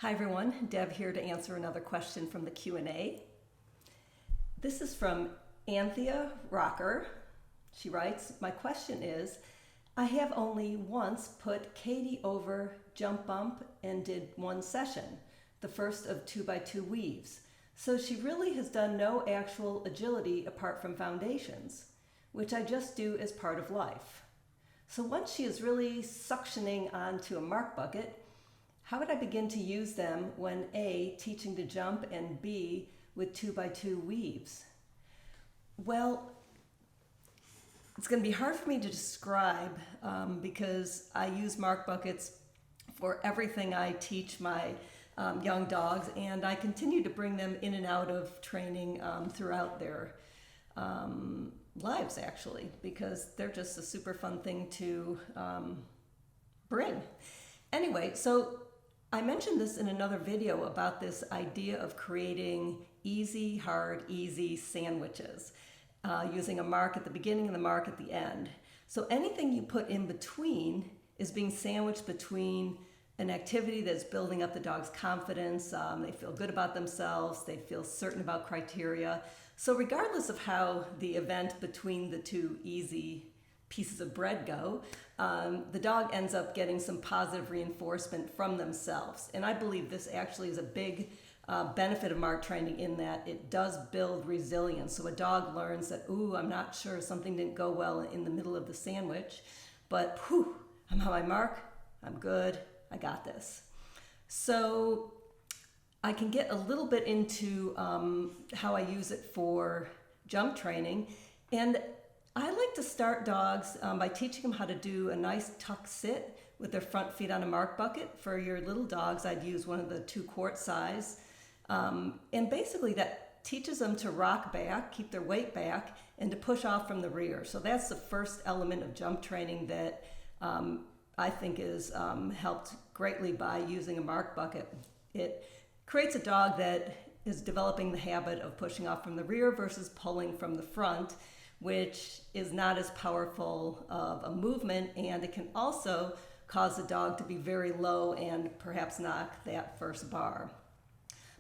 Hi everyone, Deb here to answer another question from the Q&A. This is from Anthea Rocker. She writes, my question is, I have only once put Katie over jump bump and did one session, the first of 2x2 weaves. So she really has done no actual agility apart from foundations, which I just do as part of life. So once she is really suctioning onto a mark bucket, how would I begin to use them when A, teaching to jump, and B, with 2x2 weaves? Well, it's going to be hard for me to describe because I use mark buckets for everything I teach my young dogs, and I continue to bring them in and out of training throughout their lives, actually, because they're just a super fun thing to bring. Anyway, so I mentioned this in another video about this idea of creating easy, hard, easy sandwiches using a mark at the beginning and the mark at the end. So anything you put in between is being sandwiched between an activity that's building up the dog's confidence. They feel good about themselves. They feel certain about criteria. So regardless of how the event between the two easy pieces of bread go, the dog ends up getting some positive reinforcement from themselves. And I believe this actually is a big benefit of mark training in that it does build resilience. So a dog learns that, ooh, I'm not sure, something didn't go well in the middle of the sandwich, but whew, I'm on my mark, I'm good, I got this. So I can get a little bit into how I use it for jump training. And I like to start dogs by teaching them how to do a nice tuck sit with their front feet on a mark bucket. For your little dogs, I'd use one of the 2-quart size. And basically that teaches them to rock back, keep their weight back, and to push off from the rear. So that's the first element of jump training that I think is helped greatly by using a mark bucket. It creates a dog that is developing the habit of pushing off from the rear versus pulling from the front, which is not as powerful of a movement, and it can also cause the dog to be very low and perhaps knock that first bar.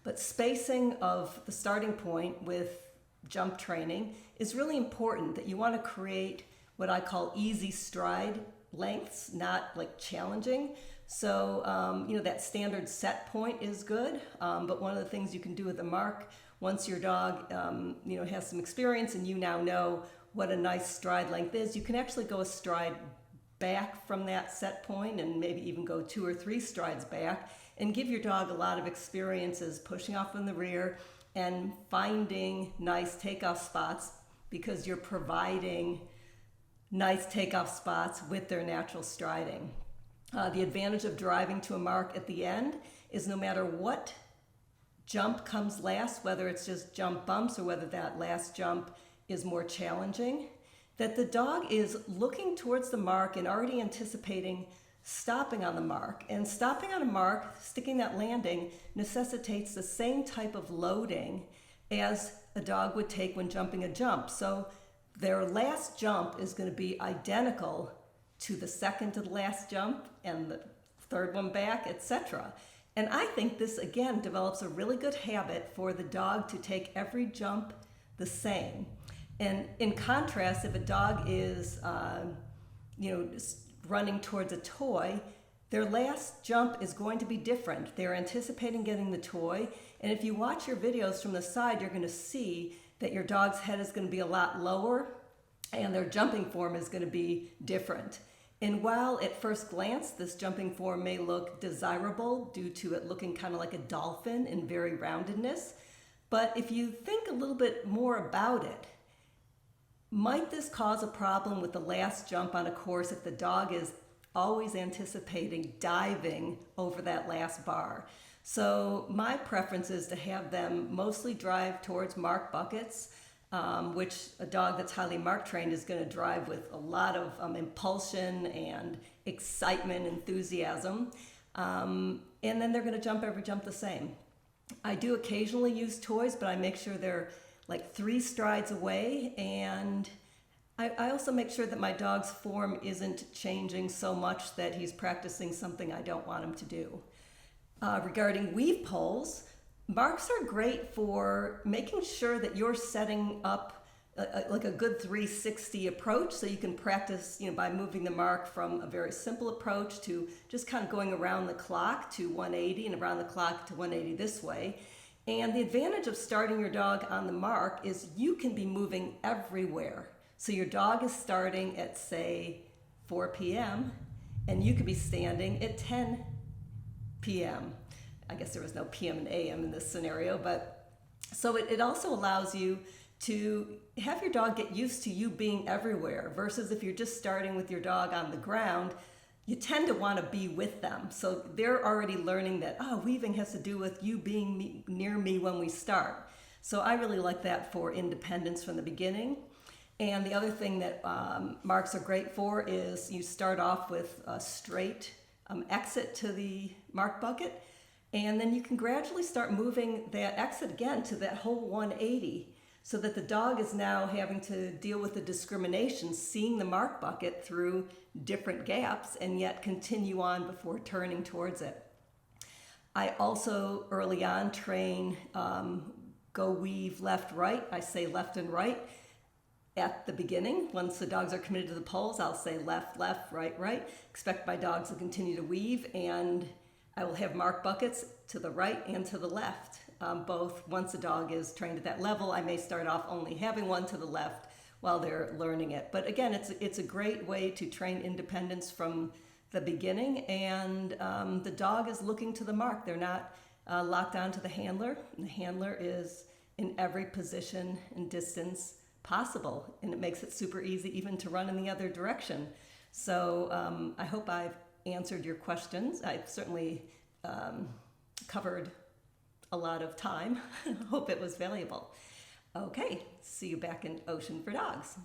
But spacing of the starting point with jump training is really important, that you want to create what I call easy stride lengths, not like challenging. So, that standard set point is good, but one of the things you can do with a mark, once your dog, has some experience and you now know what a nice stride length is, you can actually go a stride back from that set point and maybe even go 2 or 3 strides back and give your dog a lot of experiences pushing off in the rear and finding nice takeoff spots because you're providing nice takeoff spots with their natural striding. The advantage of driving to a mark at the end is no matter what jump comes last, whether it's just jump bumps or whether that last jump is more challenging, that the dog is looking towards the mark and already anticipating stopping on the mark. And stopping on a mark, sticking that landing, necessitates the same type of loading as a dog would take when jumping a jump. So their last jump is going to be identical to the second to the last jump and the third one back, etc. And I think this, again, develops a really good habit for the dog to take every jump the same. And in contrast, if a dog is, running towards a toy, their last jump is going to be different. They're anticipating getting the toy. And if you watch your videos from the side, you're going to see that your dog's head is going to be a lot lower and their jumping form is going to be different. And while at first glance this jumping form may look desirable due to it looking kind of like a dolphin in very roundedness, but if you think a little bit more about it, might this cause a problem with the last jump on a course if the dog is always anticipating diving over that last bar? So my preference is to have them mostly drive towards mark buckets, which a dog that's highly mark trained is going to drive with a lot of impulsion and excitement, enthusiasm. And then they're going to jump every jump the same. I do occasionally use toys, but I make sure they're like 3 strides away, and I also make sure that my dog's form isn't changing so much that he's practicing something I don't want him to do. Regarding weave poles, marks are great for making sure that you're setting up like a good 360 approach, so you can practice, by moving the mark from a very simple approach to just kind of going around the clock to 180 and around the clock to 180 this way. And the advantage of starting your dog on the mark is you can be moving everywhere. So your dog is starting at, say, 4 p.m. and you could be standing at 10 p.m. I guess there was no p.m. and a.m. in this scenario, but so it also allows you to have your dog get used to you being everywhere, versus if you're just starting with your dog on the ground, you tend to want to be with them. So they're already learning that, weaving has to do with you being near me when we start. So I really like that for independence from the beginning. And the other thing that marks are great for is you start off with a straight exit to the mark bucket, and then you can gradually start moving that exit again to that whole 180, so that the dog is now having to deal with the discrimination, seeing the mark bucket through different gaps and yet continue on before turning towards it. I also early on train go weave left, right. I say left and right at the beginning. Once the dogs are committed to the poles, I'll say left, left, right, right. Expect my dogs to continue to weave, and I will have mark buckets to the right and to the left. Both once a dog is trained at that level, I may start off only having one to the left while they're learning it. But again, it's a great way to train independence from the beginning, and the dog is looking to the mark. They're not locked onto the handler. The handler is in every position and distance possible, and it makes it super easy even to run in the other direction. So I hope I've answered your questions. I've certainly covered a lot of time. Hope it was valuable. Okay, see you back in Ocean for Dogs.